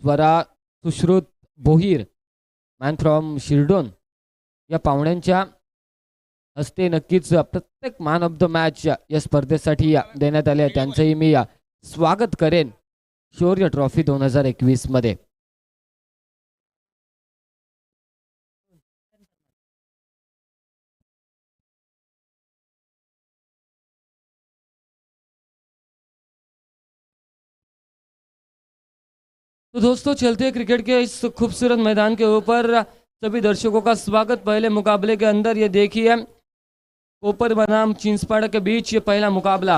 Swara Sushrut Bohir man from Shirdon या पाहुण्यांच्या हस्ते नक्कीच प्रत्येक मॅन ऑफ द मॅच या स्पर्धेसाठी देण्यात आले. त्यांचंही मी स्वागत करेन शौर्य ट्रॉफी 2021 मध्ये. तो दोस्तों चलते हैं क्रिकेट के इस खूबसूरत मैदान के ऊपर सभी दर्शकों का स्वागत. पहले मुकाबले के अंदर ये देखिए कोपर बनाम चिंचपाड़ा के बीच ये पहला मुकाबला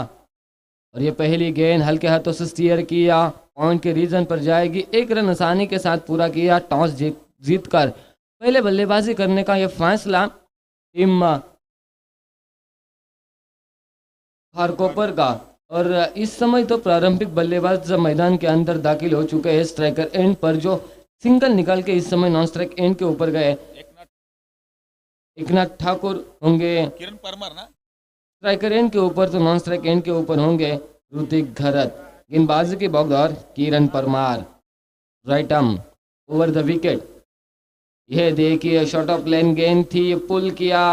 और ये पहली गेंद हल्के हाथों से स्टीयर किया, पॉइंट के रीजन पर जाएगी. एक रन आसानी के साथ पूरा किया. टॉस जीत कर पहले बल्लेबाजी करने का ये फैसला टीम खारकोपर का. और इस समय तो प्रारंभिक बल्लेबाज मैदान के अंदर दाखिल हो चुके हैं. स्ट्राइकर एंड पर जो सिंगल निकाल के इस समय नॉन स्ट्राइक एंड के ऊपर गए एकनाथ ठाकुर होंगे. किरण परमार ना स्ट्राइकर एंड के ऊपर तो नॉन स्ट्राइक एंड के ऊपर होंगे ऋतिक घरत. गेंदबाजी की बौगदौर Kiran Parmar. Right arm over the wicket. यह देखिए शॉर्ट ऑफ लेन गेंद थी, पुल किया,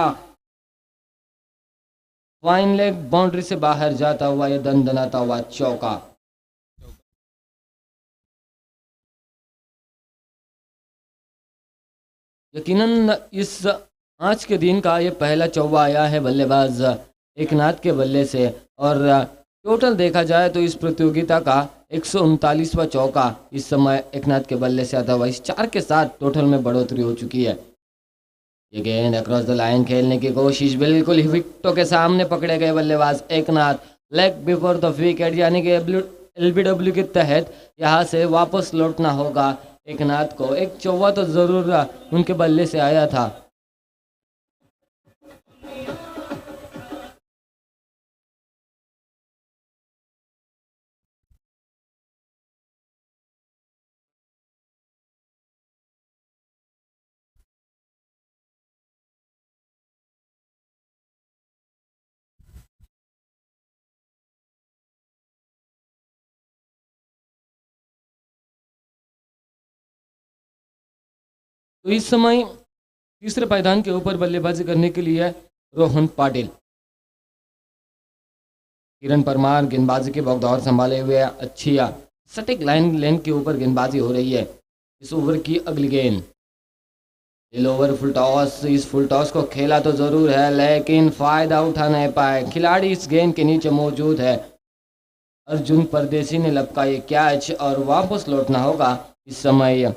फाइन लेग बाउंड्री से बाहर जाता हुआ यह दनदनाता हुआ चौका. यकीनन इस आज के दिन का ये पहला चौवा आया है बल्लेबाज एकनाथ के बल्ले से. और टोटल देखा जाए तो इस प्रतियोगिता का 139वां चौका इस समय एकनाथ के बल्ले से आता हुआ. इस 4 के साथ टोटल में बढ़ोतरी हो चुकी है. ये गेंद अक्रॉस द लाइन खेलने की कोशिश, बिल्कुल ही विकेटों के सामने पकड़े गए बल्लेबाज Eknath. Leg before the wicket यानी कि LBW के तहत यहाँ से वापस लौटना होगा एकनाथ को. एक चौवा तो जरूर उनके बल्ले से आया था. तो इस समय तीसरे पायदान के ऊपर बल्लेबाजी करने के लिए रोहन पाटिल. किरण परमार गेंदबाजी के बौगदौर संभाले हुए अच्छी सटीक लेन के ऊपर गेंदबाजी हो रही है. इस ओवर की अगली गेंद दिल ओवर फुल टॉस. इस फुल टॉस को खेला तो जरूर है लेकिन फायदा उठा नहीं पाए. खिलाड़ी इस गेंद के नीचे मौजूद है. अर्जुन परदेसी ने लपका ये कैच और वापस लौटना होगा. इस समय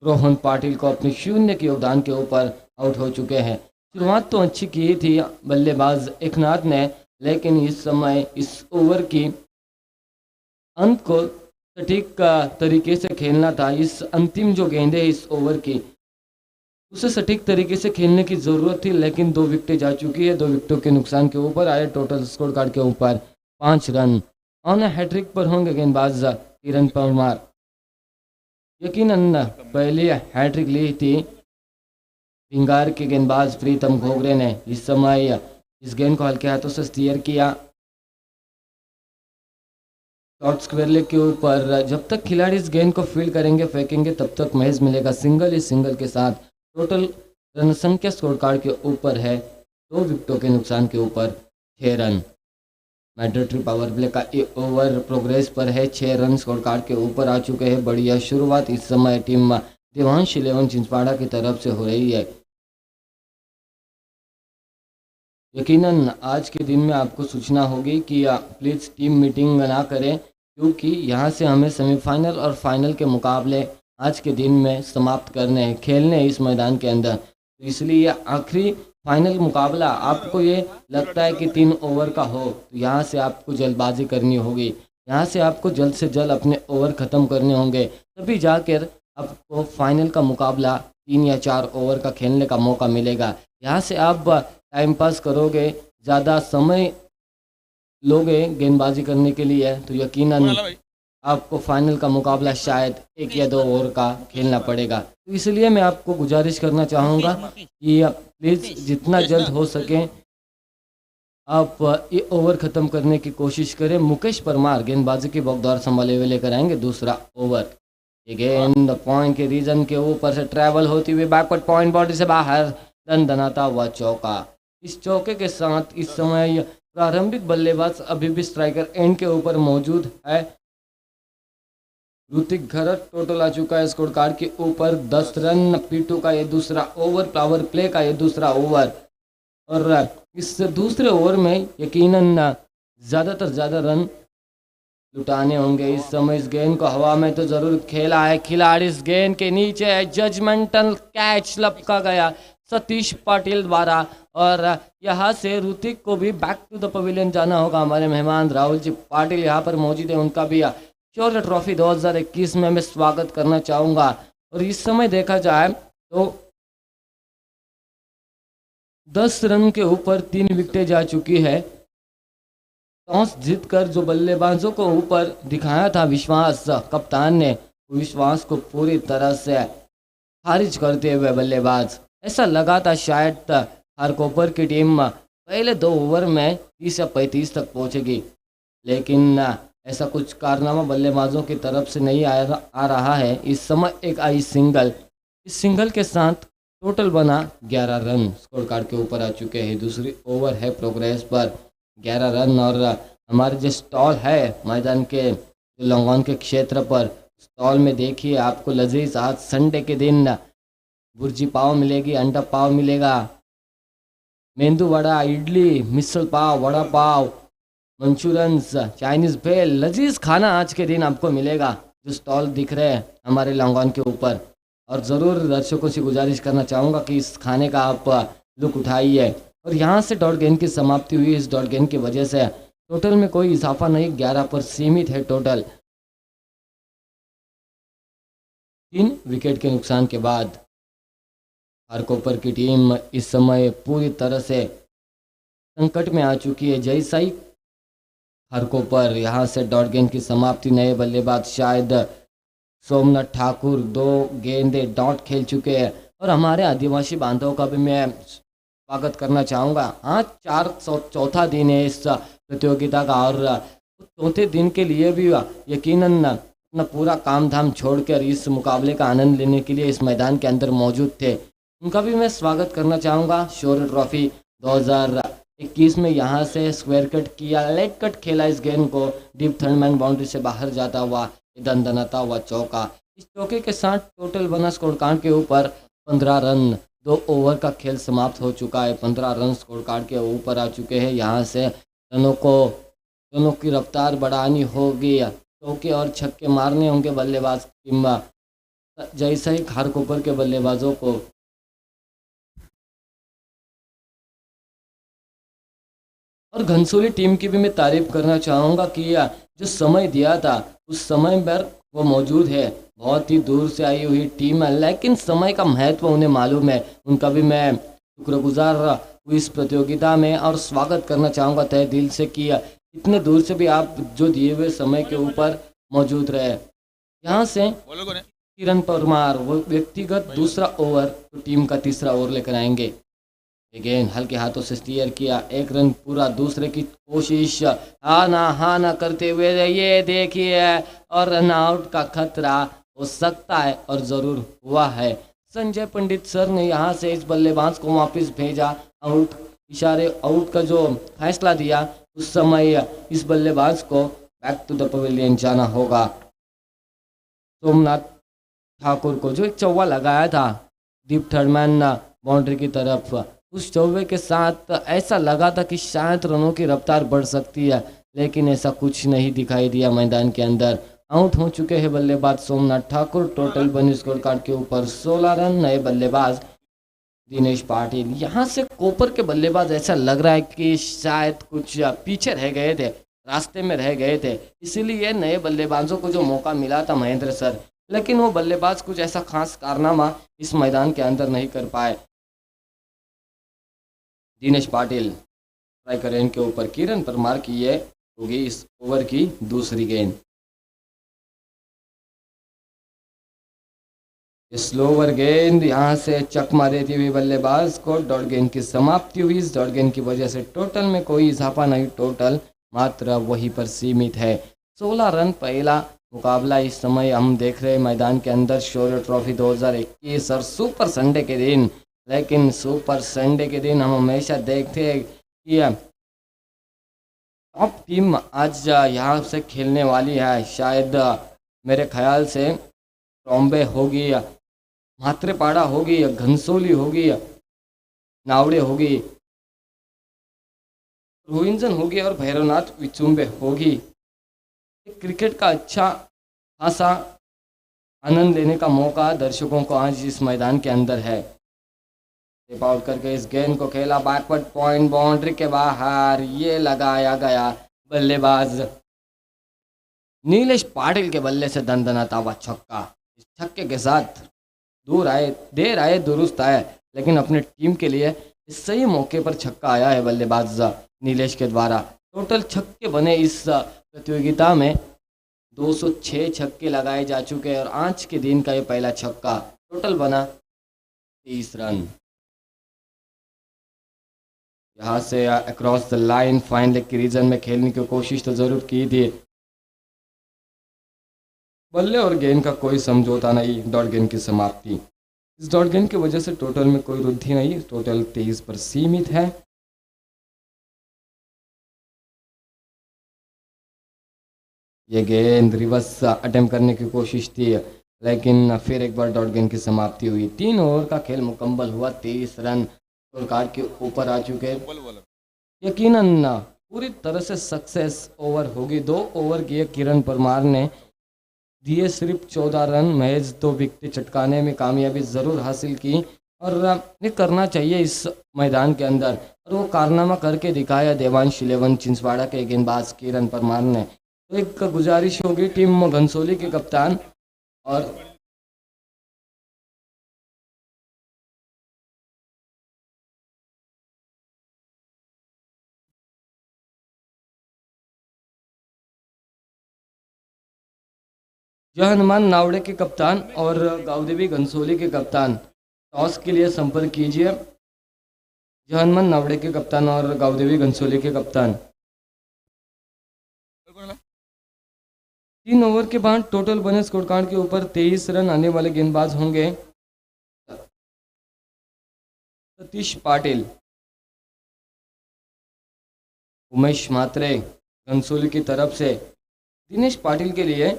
रोहन पाटिल को अपने शून्य के योगदान के ऊपर आउट हो चुके हैं. शुरुआत तो अच्छी की थी बल्लेबाज एकनाथ ने, लेकिन इस समय इस ओवर की अंत को सटीक तरीके से खेलना था. इस अंतिम जो गेंद है इस ओवर की उसे सटीक तरीके से खेलने की ज़रूरत थी, लेकिन 2 विकेटें जा चुकी है. 2 विकेटों के नुकसान के ऊपर आए. टोटल स्कोर कार्ड के ऊपर 5 रन. ऑन हैट्रिक पर होंगे गेंदबाज किरण परमार. यकीनन पहली हैट्रिक ली थी भिंगार के गेंदबाज प्रीतम घोगरे ने. इस समय इस गेंद को हल्के हाथों से स्टीयर किया शॉर्ट स्क्वायर लेग के ऊपर. जब तक खिलाड़ी इस गेंद को फील्ड करेंगे फेंकेंगे तब तक महज मिलेगा सिंगल. इस सिंगल के साथ टोटल रन संख्या स्कोर कार्ड के ऊपर है 2 विकेटों के नुकसान के ऊपर 6 रन. मैंडेटरी पावर प्ले का ये ओवर प्रोग्रेस पर है. 6 रन स्कोर कार्ड के ऊपर आ चुके हैं. बढ़िया शुरुआत इस समय टीम देवांश 11 चिंचपाड़ा की तरफ से हो रही है. यकीनन आज के दिन में आपको सूचना होगी कि प्लीज़ टीम मीटिंग ना करें, क्योंकि यहाँ से हमें सेमीफाइनल और फाइनल के मुकाबले आज के दिन में समाप्त करने हैं, खेलने हैं इस मैदान के अंदर. तो इसलिए आखिरी फाइनल मुकाबला आपको ये लगता है कि 3 ओवर का हो तो यहाँ से आपको जल्दबाजी करनी होगी. यहाँ से आपको जल्द से जल्द अपने ओवर ख़त्म करने होंगे, तभी जाकर आपको फाइनल का मुकाबला 3 या 4 ओवर का खेलने का मौका मिलेगा. यहाँ से आप टाइम पास करोगे, ज़्यादा समय लोगे गेंदबाजी करने के लिए, तो यकीनन आपको फाइनल का मुकाबला शायद 1 या 2 ओवर का खेलना पड़ेगा. तो इसलिए मैं आपको गुजारिश करना चाहूँगा कि प्लीज़ जितना जल्द हो सके आप ये ओवर ख़त्म करने की कोशिश करें. मुकेश परमार गेंदबाजी की बौखलाहट संभाले हुए लेकर आएंगे दूसरा ओवर. ये गेंद पॉइंट के रीजन के ऊपर से ट्रैवल होती हुई बैकवर्ड पॉइंट बाउंड्री से बाहर, दनाता हुआ चौका। इस चौके के साथ इस समय प्रारंभिक बल्लेबाज अभी भी स्ट्राइकर एंड के ऊपर मौजूद है। ऋतिक घरत टोटल आ चुका है स्कोर कार्ड के ऊपर 10 रन। पीटू का ये दूसरा ओवर, पावर प्ले का ये दूसरा ओवर, और इस दूसरे ओवर में यकीनन ज़्यादातर ज़्यादा रन लुटाने होंगे। इस समय इस गेंद को हवा में तो ज़रूर खेला है खिलाड़ी, इस गेंद के नीचे है, जजमेंटल कैच लपका गया सतीश पाटिल द्वारा, और यहाँ से ऋतिक को भी बैक टू द पवेलियन जाना होगा। हमारे मेहमान राहुल जी पाटिल यहाँ पर मौजूद है, उनका भी शौर्य ट्रॉफी 2021 में मैं स्वागत करना चाहूँगा। और इस समय देखा जाए तो 10 रन के ऊपर 3 विकेटें जा चुकी है। टॉस जीतकर जो बल्लेबाजों को ऊपर दिखाया था विश्वास, कप्तान ने विश्वास को पूरी तरह से खारिज करते हुए बल्लेबाज, ऐसा लगा था शायद खारकोपर की टीम पहले 2 ओवर में 30 या 35 तक पहुंचेगी, लेकिन ऐसा कुछ कारनामा बल्लेबाजों की तरफ से नहीं आ रहा है। इस समय एक आई सिंगल, इस सिंगल के साथ टोटल बना 11 रन स्कोर कार्ड के ऊपर आ चुके हैं। दूसरी ओवर है प्रोग्रेस पर 11 रन, और हमारे जो स्टॉल है मैदान के लॉन्गॉन के क्षेत्र पर, स्टॉल में देखिए आपको लजीज आज संडे के दिन भुर्जी पाव मिलेगी, अंडा पाव मिलेगा, मेंदू वड़ा, इडली, मिसल पाव, वड़ा पाव, मंचूरियंस, चाइनीज़ भेल, लजीज खाना आज के दिन आपको मिलेगा जो स्टॉल दिख रहे हैं हमारे लॉन्गॉन के ऊपर। और ज़रूर दर्शकों से गुजारिश करना चाहूँगा कि इस खाने का आप लुक उठाइए। और यहाँ से डॉट गेंद की समाप्ति हुई। इस डॉट गेंद की वजह से टोटल में कोई इजाफा नहीं, 11 पर सीमित है टोटल। 3 विकेट के नुकसान के बाद खारकोपर की टीम इस समय पूरी तरह से संकट में आ चुकी है। जैसा ही खारकोपर यहाँ से डॉट गेंद की समाप्ति, नए बल्लेबाज शायद सोमनाथ ठाकुर 2 गेंदे डॉट खेल चुके हैं। और हमारे आदिवासी बांधवों का भी मैं स्वागत करना चाहूँगा। आज चौथा दिन है इस प्रतियोगिता का, और चौथे दिन के लिए भी यकीनन अपना पूरा काम धाम छोड़कर इस मुकाबले का आनंद लेने के लिए इस मैदान के अंदर मौजूद थे। उनका भी मैं स्वागत करना चाहूँगा। शौर्य ट्रॉफी 2021 में यहाँ से स्क्वायर कट किया, लेग कट खेला, इस गेंद को डीप थर्डमैन बाउंड्री से बाहर जाता हुआ दनाता हुआ चौका। इस चौके के साथ टोटल बना स्कोर कार्ड के ऊपर 15 रन। 2 ओवर का खेल समाप्त हो चुका है, 15 रन स्कोर कार्ड के ऊपर आ चुके हैं। यहाँ से दोनों की रफ्तार बढ़ानी होगी, चौके और छक्के मारने होंगे बल्लेबाज टीम, जैसे ही खारकोपर के बल्लेबाजों को और घनसोली टीम की भी मैं तारीफ करना चाहूँगा कि जो समय दिया था उस समय पर वो मौजूद है। बहुत ही दूर से आई हुई टीम है, लेकिन समय का महत्व उन्हें मालूम है। उनका भी मैं शुक्रगुजार हूँ इस प्रतियोगिता में, और स्वागत करना चाहूँगा तहे दिल से कि इतने दूर से भी आप जो दिए हुए समय के ऊपर मौजूद रहे। यहाँ से किरण परमार वो व्यक्तिगत दूसरा ओवर तो टीम का तीसरा ओवर लेकर आएंगे। गेंद हल्के हाथों से स्टीयर किया, 1 रन पूरा, दूसरे की कोशिश हाँ ना करते हुए ये देखिए, और रन आउट का खतरा हो सकता है और ज़रूर हुआ है। संजय पंडित सर ने यहाँ से इस बल्लेबाज को वापस भेजा, आउट इशारे आउट का जो फैसला दिया, उस समय इस बल्लेबाज को बैक टू द पवेलियन जाना होगा। सोमनाथ ठाकुर को जो एक चौवा लगाया था डीप थर्डमैन बाउंड्री की तरफ, उस चौवे के साथ ऐसा लगा था कि शायद रनों की रफ्तार बढ़ सकती है, लेकिन ऐसा कुछ नहीं दिखाई दिया। मैदान के अंदर आउट हो चुके हैं बल्लेबाज सोमनाथ ठाकुर। टोटल बनी स्कोर कार्ड के ऊपर 16 रन। नए बल्लेबाज दिनेश पाटिल। यहाँ से कोपर के बल्लेबाज ऐसा लग रहा है कि शायद कुछ पीछे रह गए थे, रास्ते में रह गए थे, इसीलिए नए बल्लेबाजों को जो मौका मिला था महेंद्र सर, लेकिन वो बल्लेबाज कुछ ऐसा खास कारनामा इस मैदान के अंदर नहीं कर पाए। दिनेश पाटिल स्ट्राइकर एंड के ऊपर किरण परमार की ये होगी इस ओवर की दूसरी गेंद। स्लोवर गेंद यहाँ से चकमा देती हुई बल्लेबाज को डॉट गेंद की समाप्ति हुई। इस डॉट गेंद की वजह से टोटल में कोई इजाफा नहीं, टोटल मात्र वहीं पर सीमित है। 16 रन पहला मुकाबला इस समय हम देख रहे हैं मैदान के अंदर शौर्य ट्रॉफी 2021 और सुपर संडे के दिन। लेकिन सुपर संडे के दिन हम हमेशा देखते हैं कि टॉप टीम आज यहाँ से खेलने वाली है। शायद मेरे ख्याल से ट्रॉम्बे होगी, म्हात्रेपाड़ा होगी, घनसोली होगी, नावड़े होगी, रोहिंजन होगी और भैरवनाथ विचुम्बे होगी। क्रिकेट का अच्छा खासा आनंद लेने का मौका दर्शकों को आज इस मैदान के अंदर है। टेप आउट करके इस गेंद को खेला, बैकवर्ड पॉइंट, बाउंड्री के बाहर, ये लगाया गया। बल्लेबाज नीलेश पाटिल के बल्ले से दनदनाता हुआ छक्का। इस छक्के के साथ दूर आए, देर आए दुरुस्त आए, लेकिन अपनी टीम के लिए इस सही मौके पर छक्का आया है बल्लेबाज नीलेश के द्वारा। टोटल छक्के बने इस प्रतियोगिता में 206 छक्के लगाए जा चुके हैं और आज के दिन का ये पहला छक्का। टोटल बना 30 रन। यहाँ से across the line fine leg के रीजन में खेलने की कोशिश तो जरूर की थी। बल्ले और गेंद का कोई समझौता नहीं, डॉट गेंद की समाप्ति। इस डॉट गेंद की वजह से टोटल में कोई वृद्धि नहीं, टोटल 23 पर सीमित है। ये गेंद रिवर्स अटेम्प्ट करने की कोशिश थी, लेकिन फिर एक बार डॉट गेंद की समाप्ति हुई। 3 ओवर का खेल मुकम्मल हुआ, 23 रन स्कोर कार्ड के ऊपर आ चुके। यकीनन पूरी तरह से सक्सेस ओवर होगी। 2 ओवर किए किरण परमार ने, दिए सिर्फ 14 रन, महज 2 विकेट चटकाने में कामयाबी ज़रूर हासिल की और ये करना चाहिए इस मैदान के अंदर, और वो कारनामा करके दिखाया देवांश 11 चिंचवाड़ा के गेंदबाज किरण परमार ने। तो एक गुजारिश होगी टीम घनसोली के कप्तान और हनुमान नावड़े के कप्तान और गावदेवी घनसोली के कप्तान, टॉस के लिए संपर्क कीजिए। हनुमान नावड़े के कप्तान और गावदेवी घनसोली के कप्तान। 3 ओवर के बाद टोटल बने स्कोर कार्ड के ऊपर 23 रन। आने वाले गेंदबाज होंगे सतीश पाटिल, उमेश म्हात्रे घनसोली की तरफ से। दिनेश पाटिल के लिए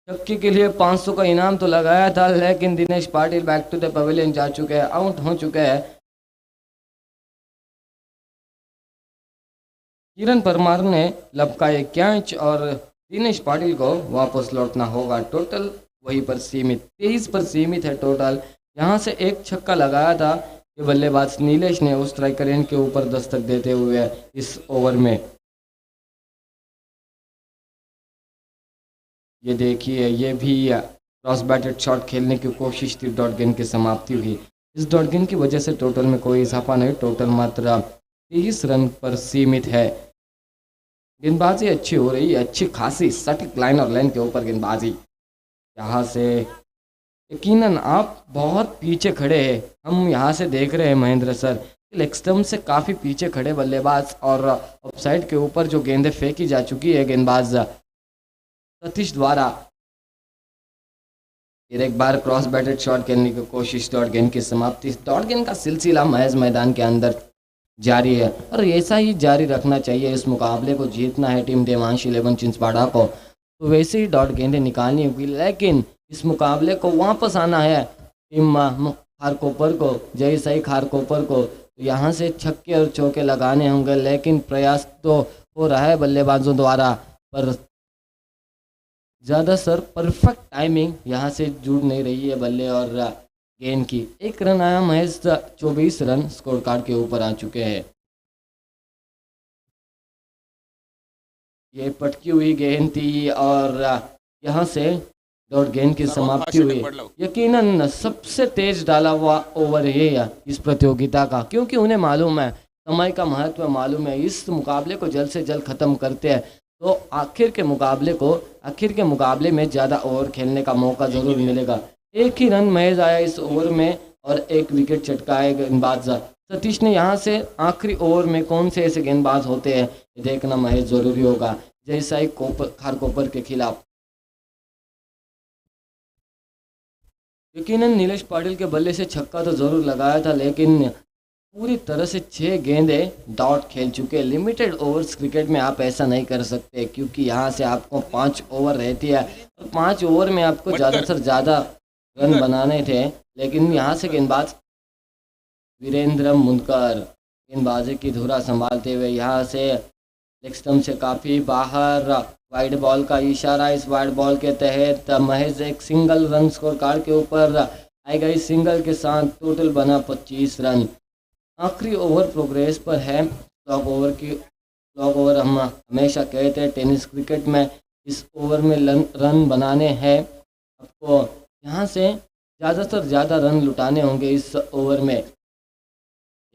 छक्के के लिए 500 का इनाम तो लगाया था, लेकिन Dinesh Patil back to the pavilion जा चुके हैं, आउट हो चुके हैं। किरण परमार ने लपकाए कैच और दिनेश पाटिल को वापस लौटना होगा। टोटल वहीं पर सीमित, 23 पर सीमित है टोटल। यहाँ से एक छक्का लगाया था कि बल्लेबाज नीलेश ने उस स्ट्राइकर एंड के ऊपर दस्तक देते हुए इस ओवर में। ये देखिए, ये भी क्रॉस बैटेड शॉट खेलने की कोशिश थी, डॉट गेंद की समाप्ति हुई। इस डॉट गेंद की वजह से टोटल में कोई इजाफा नहीं, टोटल मात्रा 23 रन पर सीमित है। गेंदबाजी अच्छी हो रही है, अच्छी खासी सटीक लाइन और लाइन के ऊपर गेंदबाजी। यहाँ से यकीनन आप बहुत पीछे खड़े हैं, हम यहाँ से देख रहे हैं महेंद्र सर, लेग स्टंप से काफ़ी पीछे खड़े बल्लेबाज और ऑफसाइड के ऊपर जो गेंदें फेंकी जा चुकी है गेंदबाज सतीश द्वारा। फिर एक बार क्रॉस बैटेड शॉट खेलने की कोशिश, डॉट गेंद की समाप्ति। डॉट गेंद का सिलसिला महज मैदान के अंदर जारी है और ऐसा ही जारी रखना चाहिए। इस मुकाबले को जीतना है टीम देवांश 11 चिंचवाड़ा को, तो वैसे ही डॉट गेंदें निकालनी होगी, लेकिन इस मुकाबले को वापस आना है टीम खारकोपर को, जय सही खारकोपर को। तो यहाँ से छक्के और चौके लगाने होंगे, लेकिन प्रयास तो हो रहा है बल्लेबाजों द्वारा, पर ज़्यादा सर परफेक्ट टाइमिंग यहाँ से जुड़ नहीं रही है बल्ले और गेंद की। 1 रन आया, महज 24 रन स्कोर कार्ड के ऊपर आ चुके हैं। ये पटकी हुई गेंद थी और यहाँ से डॉट गेंद की समाप्ति हुई। यकीनन सबसे तेज डाला हुआ ओवर ये इस प्रतियोगिता का, क्योंकि उन्हें मालूम है, समय का महत्व मालूम है। इस मुकाबले को जल्द से जल्द ख़त्म करते हैं तो आखिर के मुकाबले में ज़्यादा ओवर खेलने का मौका ज़रूर मिलेगा। 1 ही रन महज आया इस ओवर में और 1 विकेट चटकाए गेंदबाज सतीश ने यहाँ से आखिरी ओवर में कौन से ऐसे गेंदबाज होते हैं ये देखना महेश जरूरी होगा, जैसा ही खारकोपर के खिलाफ। यकीनन नीलेश पाटिल के बल्ले से छक्का तो जरूर लगाया था, लेकिन पूरी तरह से 6 गेंदे डॉट खेल चुके। लिमिटेड ओवर्स क्रिकेट में आप ऐसा नहीं कर सकते, क्योंकि यहाँ से आपको 5 ओवर रहती है और 5 ओवर में आपको ज़्यादा से ज़्यादा रन बनाने थे। लेकिन यहाँ से गेंदबाज वीरेंद्र मुनकर गेंदबाजी की धुरा संभालते हुए यहाँ से लेग स्टंप से काफ़ी बाहर, वाइड बॉल का इशारा। इस वाइड बॉल के तहत महज एक सिंगल रन स्कोर कार्ड के ऊपर आएगा। इस सिंगल के साथ टोटल बना 25 रन। आखिरी ओवर प्रोग्रेस पर है। लॉग ओवर हम हमेशा कहते हैं टेनिस क्रिकेट में, इस ओवर में रन बनाने हैं आपको, यहाँ से ज़्यादा से ज़्यादा रन लुटाने होंगे इस ओवर में।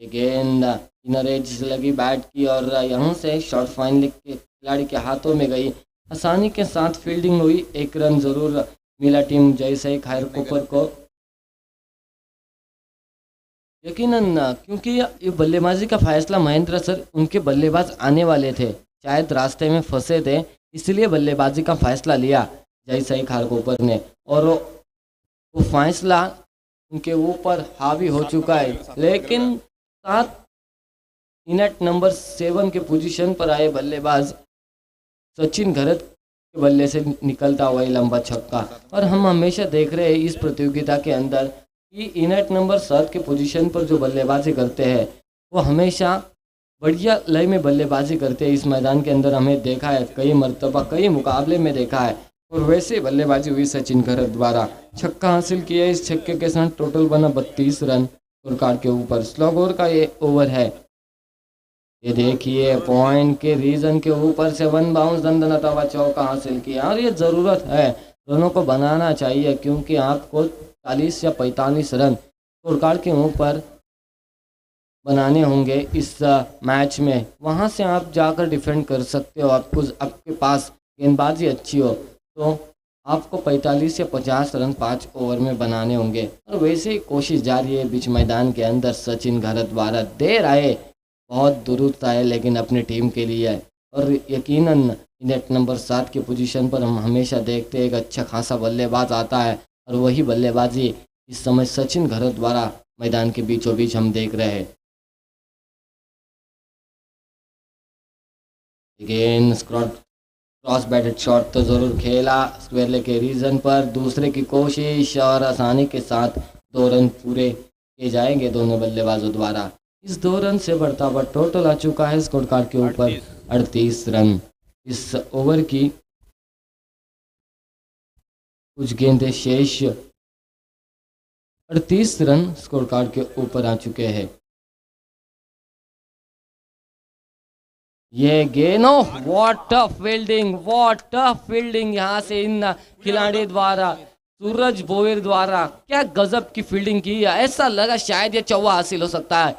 ये गेंद इनर एज से लगी बैट की और यहाँ से शॉर्ट फाइनल के खिलाड़ी के हाथों में गई। आसानी के साथ फील्डिंग हुई, 1 रन जरूर मिला टीम जैसे ही खायरकोपर को। यकीनन क्योंकि ये बल्लेबाजी का फैसला महेंद्र सर, उनके बल्लेबाज आने वाले थे, शायद रास्ते में फंसे थे, इसलिए बल्लेबाजी का फैसला लिया जैसे ही खारकोपर ने, और वो फैसला उनके ऊपर हावी हो चुका है। लेकिन 7 नंबर 7 के पोजीशन पर आए बल्लेबाज सचिन घरत के बल्ले से निकलता हुआ लंबा छक्का। और हम हमेशा देख रहे हैं इस प्रतियोगिता के अंदर कि इनट नंबर 7 के पोजीशन पर जो बल्लेबाजी करते हैं वो हमेशा बढ़िया लय में बल्लेबाजी करते हैं। इस मैदान के अंदर हमें देखा है, कई मरतबा कई मुकाबले में देखा है। और वैसे बल्लेबाजी हुई सचिन घरत द्वारा, छक्का हासिल किया। इस छक्के के साथ टोटल बना 32 रन स्कोर कार्ड के ऊपर। स्लॉग ओवर का ये ओवर है। ये देखिए पॉइंट के रीजन के ऊपर से 1 बाउंस दंदनाता हुआ चौका हासिल किया। और ये ज़रूरत है, रनों को बनाना चाहिए, क्योंकि आपको 40 या 45 रन स्कोर कार्ड के ऊपर बनाने होंगे इस मैच में। वहाँ से आप जाकर डिफेंड कर सकते हो, आपके पास गेंदबाजी अच्छी हो तो आपको 45 या 50 रन 5 ओवर में बनाने होंगे। और वैसे ही कोशिश जारी है बीच मैदान के अंदर सचिन घरत द्वारा। देर आए, बहुत दुरुस्त आए, लेकिन अपनी टीम के लिए आए। और यकीनन नेट नंबर 7 की पोजीशन पर हम हमेशा देखते हैं एक अच्छा खासा बल्लेबाज आता है, और वही बल्लेबाजी इस समय सचिन घरत द्वारा मैदान के बीचों बीच हम देख रहे हैं। अगेन क्रॉस बैटेड शॉट तो ज़रूर खेला स्क्वायर लेग के रीजन पर। दूसरे की कोशिश और आसानी के साथ 2 रन पूरे किए जाएंगे दोनों बल्लेबाजों द्वारा। इस 2 रन से बढ़ता हुआ टोटल आ चुका है स्कोर कार्ड के ऊपर 38 रन। इस ओवर की कुछ गेंदें शेष, 38 रन स्कोर कार्ड के ऊपर आ चुके हैं। ये गेनो व्हाट अ फील्डिंग यहाँ से इन खिलाड़ी द्वारा, सूरज बोयर द्वारा, क्या गजब की फील्डिंग की है। ऐसा लगा शायद ये चौवा हासिल हो सकता है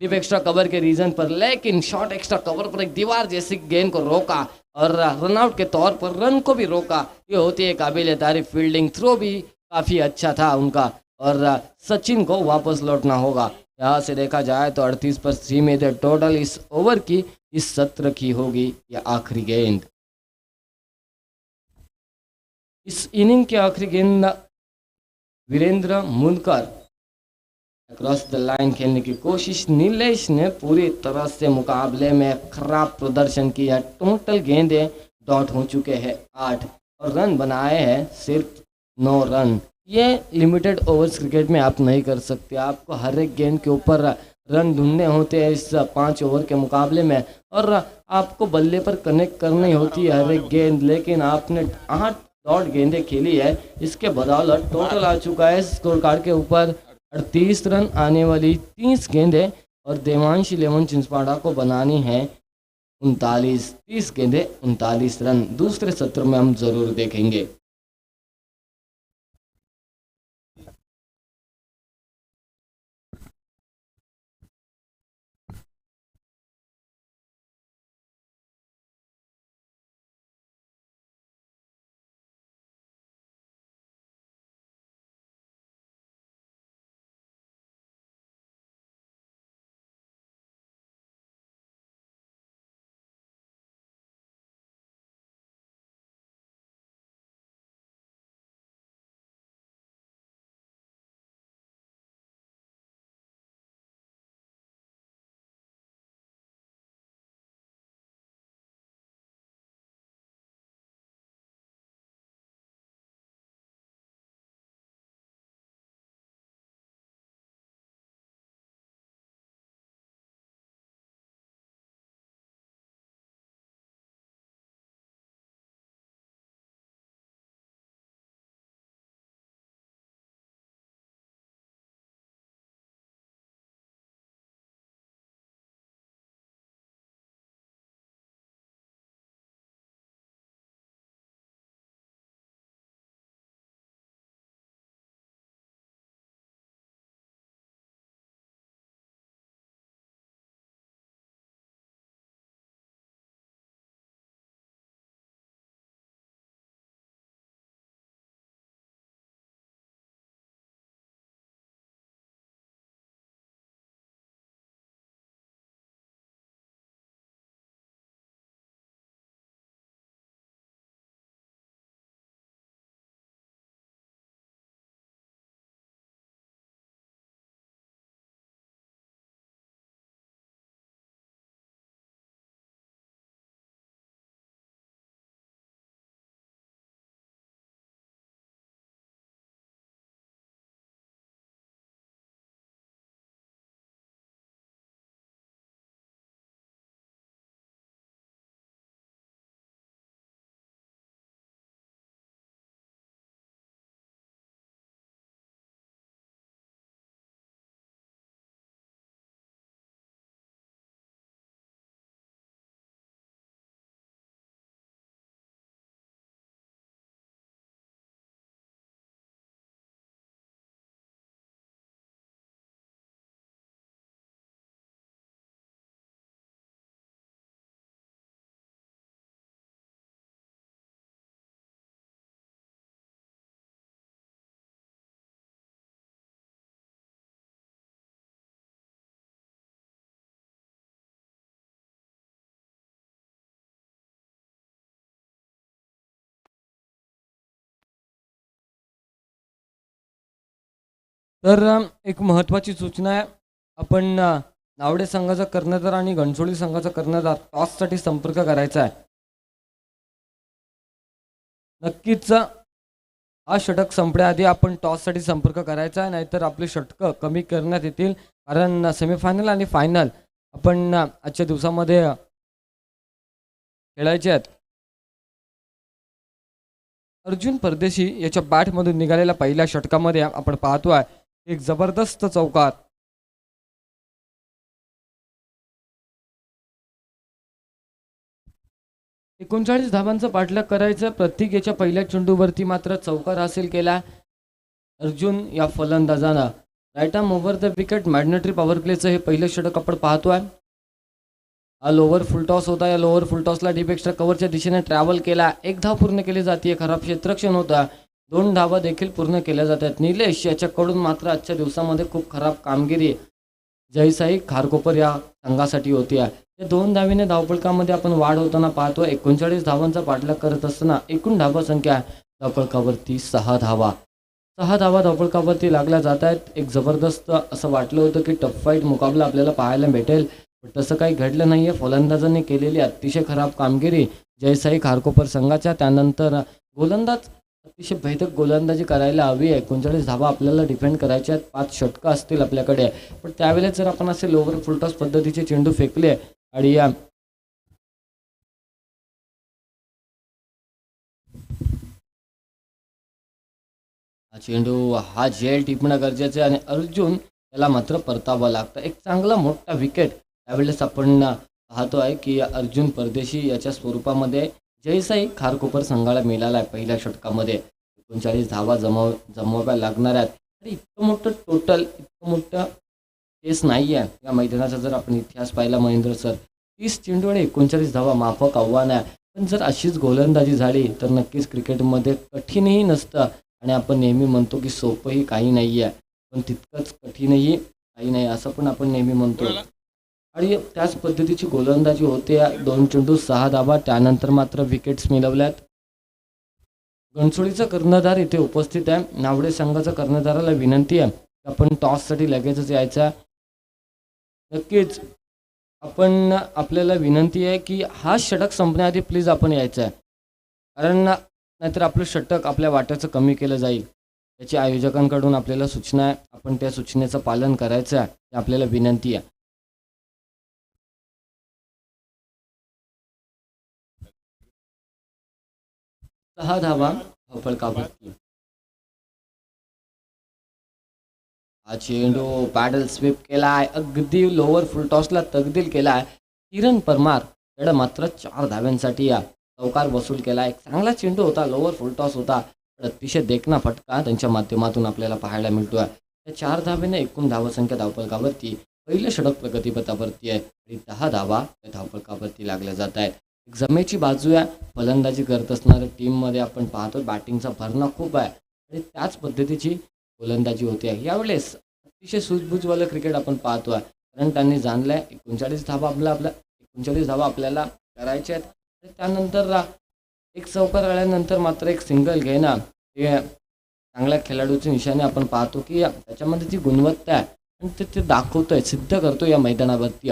डीप एक्स्ट्रा कवर के रीजन पर, लेकिन शॉर्ट एक्स्ट्रा कवर पर एक दीवार जैसी गेंद को रोका और रनआउट के तौर पर रन को भी रोका। ये होती है काबिल तारीफ फील्डिंग। थ्रो भी काफ़ी अच्छा था उनका, और सचिन को वापस लौटना होगा। यहाँ से देखा जाए तो 38 पर सीमित है टोटल इस ओवर की। इस सत्र की होगी यह आखिरी गेंद। इस इनिंग की आखिरी गेंद वीरेंद्र मुनकर क्रॉस द लाइन खेलने की कोशिश। नीलेश ने पूरी तरह से मुकाबले में खराब प्रदर्शन किया। टोटल गेंदें डॉट हो चुके हैं 8 और रन बनाए हैं सिर्फ 9 रन। ये लिमिटेड ओवर्स क्रिकेट में आप नहीं कर सकते, आपको हर एक गेंद के ऊपर रन ढूंढने होते हैं इस 5 ओवर के मुकाबले में, और आपको बल्ले पर कनेक्ट करनी होती है हर एक गेंद। लेकिन आपने 8 डॉट गेंदें खेली है, इसके बदौलत टोटल आ चुका है स्कोर कार्ड के ऊपर 38 रन। आने वाली 30 गेंदें और देवांशी लेवन चिंचपाड़ा को बनानी है 30 गेंदें 39 रन। दूसरे सत्र में हम जरूर देखेंगे। तर एक महत्त्वाची सूचना आहे. आपण नावडे संघाचा कर्णधार आणि घनसोली संघाचा कर्णधार टॉससाठी संपर्क करायचा आहे. नक्कीच हा षटक संपण्याआधी आपण टॉससाठी संपर्क करायचा आहे, नाहीतर आपली षटकं कमी करण्यात येतील. कारण सेमीफायनल आणि फायनल आपण आजच्या दिवसामध्ये खेळायचे आहेत. अर्जुन परदेशी याच्या बॅटमधून निघालेल्या पहिल्या षटकामध्ये आपण पाहतोय एक जबरदस्त चौकार. एकोणचाळीस धावांचा पाठलाग करायचं. प्रत्येक याच्या पहिल्या चेंडूवरती मात्र चौकार हासिल केला अर्जुन या फलंदाजानं. Right arm over the wicket मॅग्नेटरी पॉवर प्लेचं हे पहिलं षटक आपण पाहतोय. हा लोअर फुलटॉस होता. या लोअर फुलटॉसला डीप एक्स्ट्रा कव्हरच्या दिशेने ट्रॅव्हल केला. एक धाव पूर्ण केली जाते. खराब क्षेत्ररक्षण होता. 2 धावा देखील पूर्ण केल्या जातात. निलेश याच्याकडून मात्र आजच्या दिवसामध्ये खूप खराब कामगिरी जयसाई खारकोपर या संघासाठी होती. या 2 धावीने धावफलकामध्ये आपण वाढ होताना पाहतो. 39 धावांचा पाठलाग करत असताना एकूण धावा संख्या धावफलकावरती 6 धावा. 6 धावा धावफलकावरती लागल्या जात आहेत. एक जबरदस्त असं वाटलं होतं की टफ फाईट मुकाबला आपल्याला पाहायला भेटेल, पण तसं काही घडलं नाही आहे. फलंदाजांनी केलेली अतिशय खराब कामगिरी जयसाई खारकोपर संघाच्या. त्यानंतर गोलंदाज अतिशय भेदक गोलंदाजी करायला हवी आहे. 39 धावा आपल्याला डिफेंड करायच्या आहेत. 5 षटकं असतील आपल्याकडे, पण त्यावेळेस जर आपण असे लोअर फुलटॉस पद्धतीचे चेंडू फेकले आणि हा चेंडू हा झेल टिपणं गरजेचं आहे आणि अर्जुन याला मात्र परतावं लागतं. एक चांगला मोठा विकेट त्यावेळेस आपण पाहतो आहे की अर्जुन परदेशी याच्या स्वरूपामध्ये जयसाई खारकोपर संघाला मिळाला आहे. पहिल्या षटकामध्ये 39 धावा जमवाव्या लागणार आहेत आणि इतकं मोठं टोटल, इतकं मोठं केस नाही आहे या मैदानाचा. जर आपण इतिहास पाहिला महेंद्र सर, 30 चेंडू आणि 39 धावा माफक आव्हान आहे. पण जर अशीच गोलंदाजी झाली तर नक्कीच क्रिकेटमध्ये कठीणही नसतं आणि आपण नेहमी म्हणतो की सोपंही काही नाही आहे, पण तितकंच कठीणही काही नाही असं पण आपण नेहमी म्हणतो. आणि त्याच पद्धतीची गोलंदाजी होते. 2 चेंडू 6 धावा. त्यानंतर मात्र विकेट्स मिळवल्यात. घनसोलीचा कर्णधार इथे उपस्थित आहे. नावडे संघाचा कर्णधाराला विनंती आहे की आपण टॉससाठी लगेचच यायचा. नक्कीच आपल्याला विनंती आहे की हा षटक संपण्याआधी प्लीज आपण यायचं आहे, कारण नाहीतर आपलं षटक आपल्या वाट्याचं कमी केलं जाईल. याची आयोजकांकडून आपल्याला सूचना आहे. आपण त्या सूचनेचं पालन करायचं आहे, ही आपल्याला विनंती आहे. सहा धावा धावफलकावरती. हा चेंडू पॅडल स्वीप केलाय. अगदी लोअर फुलटॉसला तगदील केलाय. किरण परमार यानं मात्र 4 धाव्यांसाठी या चौकार वसूल केला. एक चांगला चेंडू होता, लोअर फुलटॉस होता, पण अतिशय देखणा फटका त्यांच्या माध्यमातून आपल्याला पाहायला मिळतोय. त्या 4 धावेने एकूण धावसंख्या धावफलकावरती पहिलं षटक प्रगतीपथावरती आहे आणि 10 धावा त्या धावफलकावरती लागल्या जात आहेत. एक जमेची बाजू आहे. फलंदाजी करत असणाऱ्या टीममध्ये आपण पाहतो बॅटिंगचा भरणा खूप आहे आणि त्याच पद्धतीची गोलंदाजी होते आहे. यावेळेस अतिशय सूझबूझवालं क्रिकेट आपण पाहतोय, कारण त्यांनी जाणलंय 39 धावा 39 धावा आपल्याला करायच्या आहेत. त्यानंतर एक चौकार आल्यानंतर मात्र एक सिंगल घेणं हे चांगल्या खेळाडूची निशाणे आपण पाहतो की त्याच्यामध्ये जी गुणवत्ता आहे आणि ते दाखवतोय, सिद्ध करतो या मैदानावरती.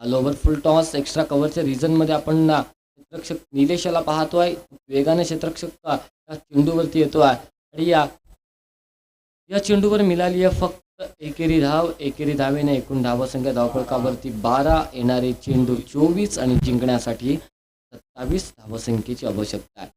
लोवर फुल टॉस एक्स्ट्रा कव्हरच्या रिजनमध्ये आपण क्षेत्ररक्षक निलेशाला पाहतोय. वेगाने क्षेत्ररक्षक त्या चेंडूवरती येतोय आणि या चेंडूवर मिळाली आहे फक्त एकेरी धाव. एकेरी धावेने एकूण धावसंख्या धावफलकावरती 12. येणारे चेंडू 24 आणि जिंकण्यासाठी 27 धावसंख्येची आवश्यकता आहे.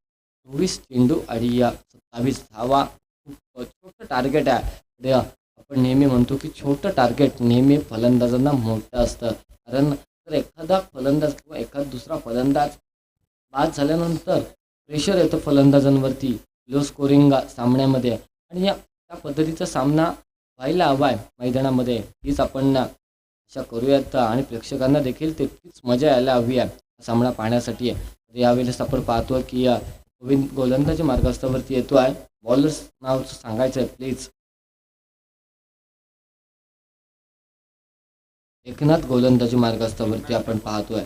24 चेंडू आणि 27 धावा. खूप छोटं टार्गेट आहे. आपण नेहमी म्हणतो की छोटं टार्गेट नेहमी फलंदाजांना मोठं असतं, कारण जर एखादा फलंदाज किंवा एखादा दुसरा फलंदाज बाद झाल्यानंतर प्रेशर येतं फलंदाजांवरती लो स्कोरिंग सामन्यामध्ये, आणि त्या पद्धतीचा सामना व्हायला हवा आहे मैदानामध्ये. हीच आपण आशा करूयात आणि प्रेक्षकांना देखील तितकीच मजा यायला हवी आहे सामना पाहण्यासाठी. तर यावेळेस आपण पाहतो की गोविंद गोलंदाजी मार्गस्थावरती येतो आहे. बॉलर्स नाव सांगायचं आहे प्लीज. एकनाथ गोलंदाजी मार्गस्थावरती आपण पाहतोय.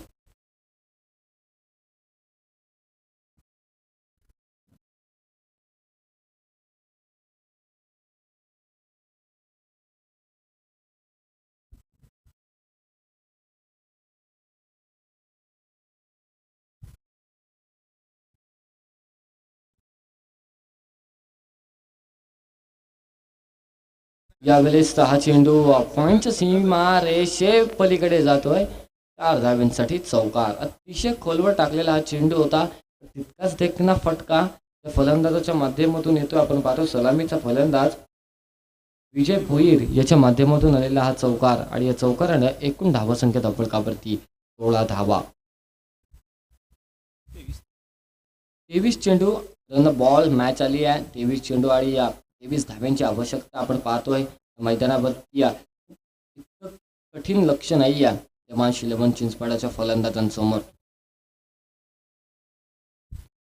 यावेळेस हा चेंडू पॉईंटच्या सीमा रेषे पलीकडे जातोय. 4 धावांसाठी चौकार. अतिशय खोलवर टाकलेला हा चेंडू होता. तितकाच देखना फटका त्या फलंदाजाच्या माध्यमातून येतो. आपण पाहतो सलामीचा फलंदाज विजय भोईर याच्या माध्यमातून आलेला हा चौकार आणि या चौकारानं एकूण धावसंख्या धावफलकावरती 16 धावा. 23 चेंडू रन बॉल मॅच आली आहे. 23 चेंडू आणि 23 धाव्यांची आवश्यकता आपण पाहतोय मैदानावरती. इतकं कठीण लक्ष नाही आहे यमांश 11 चिंचपाडाच्या फलंदाजांसमोर.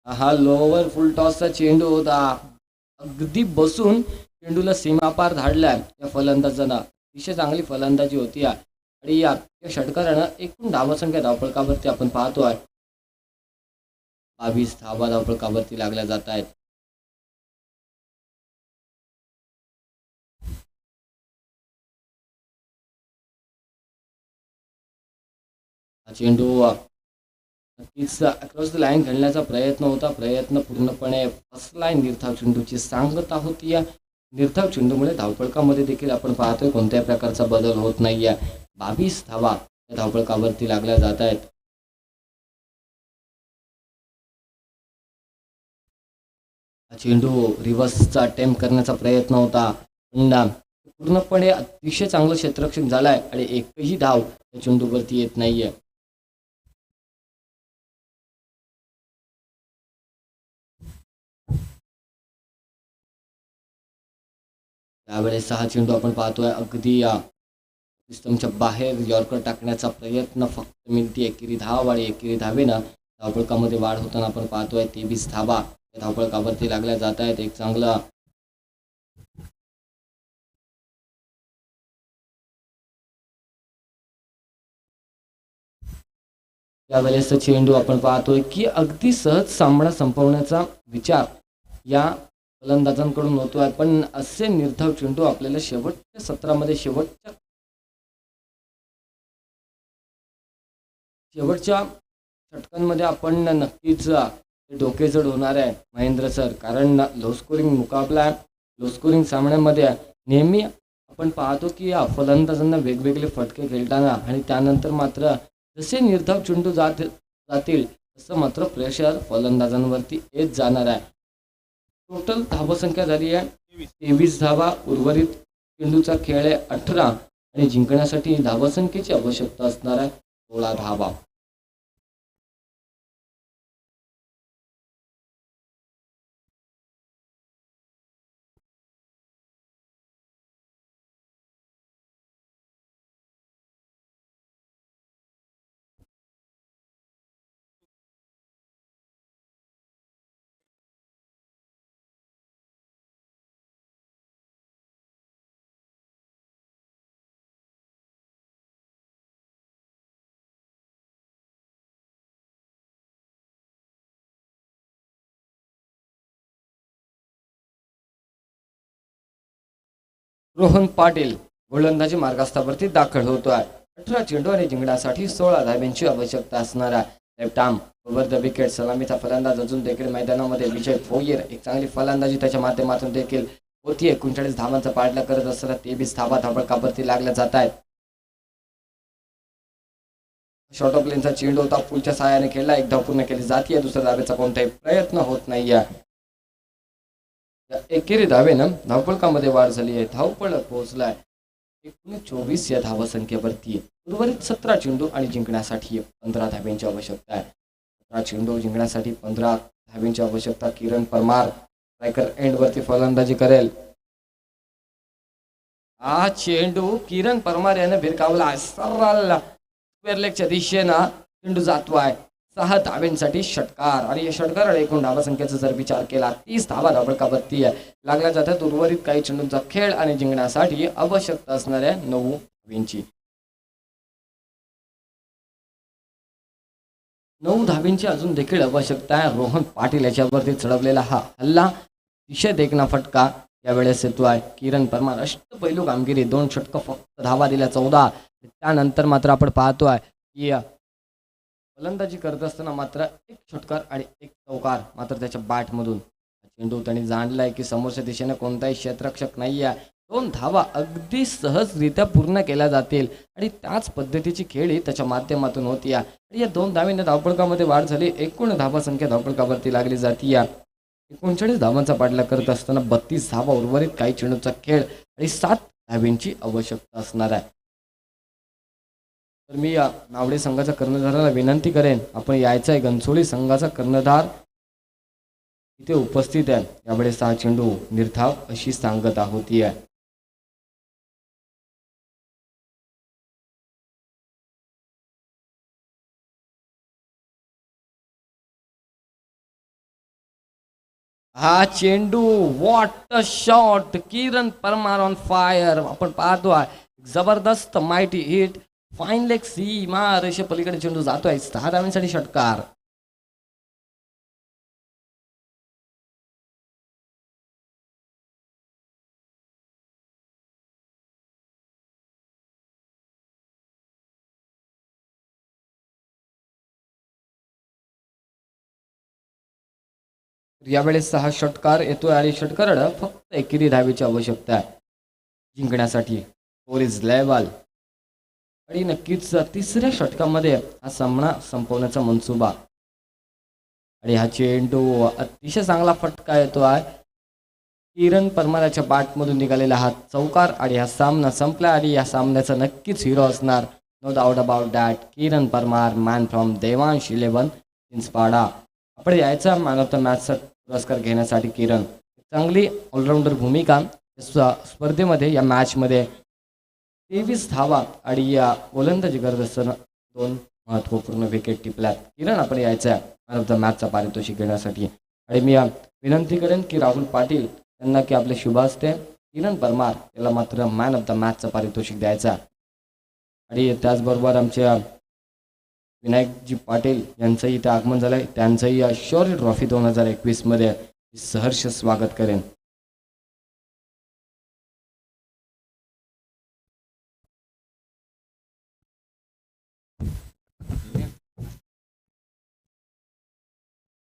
हा लोअर फुल टॉसचा चेंडू होता. अगदी बसून चेंडूला सीमापार धाडलाय या फलंदाजांना. अतिशय चांगली फलंदाजी होती आणि या षटकारानं एकूण धावसंख्या धावफलकावरती आपण पाहतोय 22 धावा धावफलकावरती लागल्या जात आहेत. चेंडू नक्कीच अक्रॉस द लाईन खेळण्याचा प्रयत्न होता. प्रयत्न पूर्णपणे फसलाय. निर्धाव चेंडूची सांगता होती. या निर्धाव चेंडूमुळे धावफलकामध्ये देखील आपण पाहतोय कोणत्याही प्रकारचा बदल होत नाहीये. 22 धावा या धावफलकावरती लागल्या जात आहेत. चेंडू रिव्हर्सचा अटेम्प्ट करण्याचा प्रयत्न होता. पूर्णपणे अतिशय चांगलं क्षेत्ररक्षण झालाय आणि एकही धाव या चेंडूवरती येत नाहीये. त्यावेळेस हा चेंडू आपण पाहतोय अगदी सिस्टमच्या बाहेर यॉर्कर टाकण्याचा प्रयत्न. फक्त मिळती एकेरी धाव आणि एकेरी धावेनं धावफलकामध्ये वाढ होताना आपण पाहतोय. 23 धावा या धावफलकावरती लागल्या जात आहेत. एक चांगला त्यावेळेस चेंडू आपण पाहतोय की अगदी सहज सामना संपवण्याचा विचार या फलंदाजांकडून होतोय. पण असे निर्धाव चेंडू आपल्याला शेवटच्या सत्रामध्ये शेवटच्या षटकांमध्ये आपण नक्कीच डोकेजड होणार आहे महेंद्र सर. कारण लो स्कोरिंग मुकाबला आहे. लो स्कोरिंग सामन्यामध्ये नेहमी आपण पाहतो की या फलंदाजांना वेगवेगळे फटके खेळताना आणि त्यानंतर मात्र जसे निर्धाव चेंडू जातील तसं मात्र प्रेशर फलंदाजांवरती येत जाणार आहे. टोटल धावसंख्या झाली आहे 23 धावा. उर्वरित चेंडूचा खेळ आहे 18 आणि जिंकण्यासाठी धावसंख्येची आवश्यकता असणार आहे 16 धावा. रोहन पाटील गोलंदाजी मार्गस्थावरती दाखल होतोय. 18 चेंडू आणि जिंकण्यासाठी 16 धाव्यांची आवश्यकता असणार आहे. Left arm over the wicket सलामीचा फलंदाज अजून देखील मैदानामध्ये विजय भोईर. एक चांगली फलंदाजी त्याच्या माध्यमातून देखील होती. 39 धावांचा पाठलाग करत असताना 23 धावा धावफलकावरती लागल्या जात आहेत. शॉर्ट ऑफ लेनचा चेंडू होता. पुलच्या सहाय्याने खेळला. एक धाव पूर्ण केली जाते. दुसऱ्या धावेचा कोणताही प्रयत्न होत नाहीये. एकेरी धावेनं धावफलकामध्ये वाढ झाली आहे. धावफलक पोहोचलाय 19-24 या धावसंख्येवरती. उर्वरित 17 चेंडू आणि जिंकण्यासाठी 15 धाव्यांची आवश्यकता आहे. 17 चेंडू जिंकण्यासाठी 15 धाव्यांची आवश्यकता. किरण परमार स्ट्रायकर एंडवरती फलंदाजी करेल. हा चेंडू किरण परमार याने भिरकावला. सरळ स्क्वेअर लेगच्या दिशेनं चेंडू जातोय. 6 धाव्यांसाठी षटकार आणि या षटकाराला एकूण धावसंख्येचा जर विचार केला 30 धावा धावफलकावरती लागल्या जातात. उर्वरित काही चेंडूंचा खेळ आणि जिंकण्यासाठी आवश्यकता असणाऱ्या 9 धाव्यांची. 9 धाबींची अजून देखील आवश्यकता आहे. रोहन पाटील याच्यावरती चढवलेला हा हल्ला अतिशय देखना फटका यावेळेस येतो आहे. किरण परमार अष्टपैलू कामगिरी, 2 षटकं, फक्त धावा दिल्या 14. त्यानंतर मात्र आपण पाहतोय की फलंदाजी करत असताना मात्र 1 षटकार आणि 1 चौकार मात्र त्याच्या बॅटमधून. चेंडू त्यांनी जाणलाय की समोरच्या दिशेने कोणताही क्षेत्ररक्षक नाही आहे. 2 धावा अगदी सहजरित्या पूर्ण केल्या जातील आणि त्याच पद्धतीची खेळी त्याच्या माध्यमातून होती आणि या 2 धावींना धावपळकामध्ये वाढ झाली. एकूण धावा संख्या धावपळकावरती लागली जाती. 39 धावांचा पाठलाग करत असताना 32 धावा, उर्वरित काही चेंडूचा खेळ आणि 7 धावींची आवश्यकता असणार आहे. तर मी नावडे संघाच्या कर्णधाराला विनंती करेन, आपण यायचं आहे. घनसोली संघाचा कर्णधार इथे उपस्थित आहे. यावेळेस हा चेंडू निर्धाव अशी सांगता होती आहे. हा चेंडू, what a shot, Kiran Parmar on fire. आपण पाहतो जबरदस्त माइटी हिट, फाईन लेग सीमा रेषे पलीकडे चेंडू जातोय. 6 धावांसाठी षटकार. यावेळेस 6 षटकार येतोय आणि षटकार फक्त एकेरी धावेची आवश्यकता आहे जिंकण्यासाठी. स्कोर इज लेवल आणि नक्कीच तिसऱ्या षटकामध्ये हा सामना संपवण्याचा मनसुबा. आणि हा चेंडू अतिशय चांगला फटका येतो आहे. किरण परमाराच्या बॅटमधून निघालेला हा चौकार आणि हा सामना संपला आणि या सामन्याचा नक्कीच हिरो असणार, no doubt about that, Kiran Parmar, man from Devansh 11 Chinchpada. आपण यायचा मॅन ऑफ द मॅचचा पुरस्कार घेण्यासाठी. किरण चांगली ऑलराऊंडर भूमिका स्पर्धेमध्ये, या मॅचमध्ये 23 धावा आणि या गोलंदाजी करत असताना 2 महत्त्वपूर्ण विकेट टिपल्यात. किरण आपण यायचं आहे मॅन ऑफ द मॅचचा पारितोषिक घेण्यासाठी. आणि मी विनंती करेन की राहुल पाटील यांना की आपले शुभ असते, किरण परमार याला मात्र मॅन ऑफ द मॅचचं पारितोषिक द्यायचं. आणि त्याचबरोबर आमच्या विनायकजी पाटील यांचंही इथे आगमन झालंय. त्यांचंही शौर्य ट्रॉफी 2021 मध्ये सहर्ष स्वागत करेन.